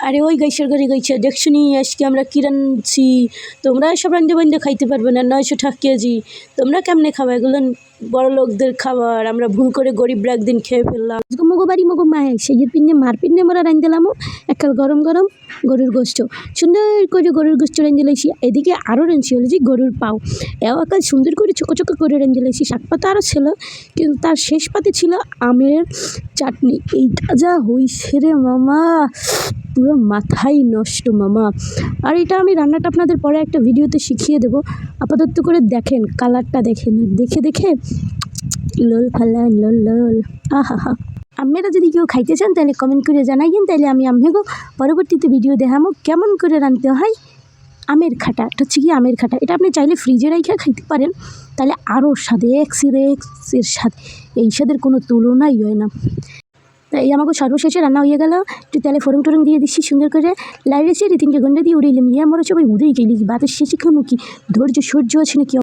আরে ওই গাইছের ঘরে গাইছে দেখছো নি আজকে আমরা কি রাঁধছি। তোমরা এসব রান্ধে বান্ধে খাইতে পারবে না, 900 টাকা কেজি। তোমরা কেমনে খাবা এগুলো? বড় লোকদের খাবার, আমরা ভুল করে গরিবরা একদিন খেয়ে ফেললাম। মগো বাড়ি মগো মায়ে সেই পিন্নে মার পিন্নে আমরা রাঁধলামও একাল গরম গরম গরুর গোস্ত, সুন্দর করে গরুর গোস্ত রাঁধে লাইছি। এদিকে আরও রাঁধছি হলো যে গরুর পাও, এও একাল সুন্দর করে চোখো চোখো করে রাঁধে লাইছি। শাক পাতা আরও ছিল, কিন্তু তার শেষ পাতে ছিল আমের চাটনি। এইটা যা হইছে রে মামা, পুরো মাথাই নষ্ট মামা। আর এটা আমি রান্নাটা আপনাদের পরে একটা ভিডিওতে শিখিয়ে দেবো, আপাতত করে দেখেন, কালারটা দেখেন, দেখে দেখে লোল ফালান লোল লোল। আহা হা, আপনারা যদি কেউ খাইতে চান তাহলে কমেন্ট করে জানাইন, তাহলে আমি আপনাকে পরবর্তীতে ভিডিও দেখাবো কেমন করে রাঁধতে হয় আমের খাটা। এটা হচ্ছে কি আমের খাটা, এটা আপনি চাইলে ফ্রিজে রেখে খাইতে পারেন, তাহলে আরও স্বাদে এক্সের স্বাদ, এই স্বাদের কোনো তুলনাই হয় না। তাই এই আমাকে সর্বশেষে রান্না হয়ে গেল, একটু তেলে ফোড়ন টোরন দিয়ে দিচ্ছি সুন্দর করে, লাইরেছি 2-3টে গন্ডা দিয়ে উড়িলাম। আমার সবাই উড়েই গেলি, বাতের শেষে খানো কি ধৈর্য সহ্য আছে নাকি?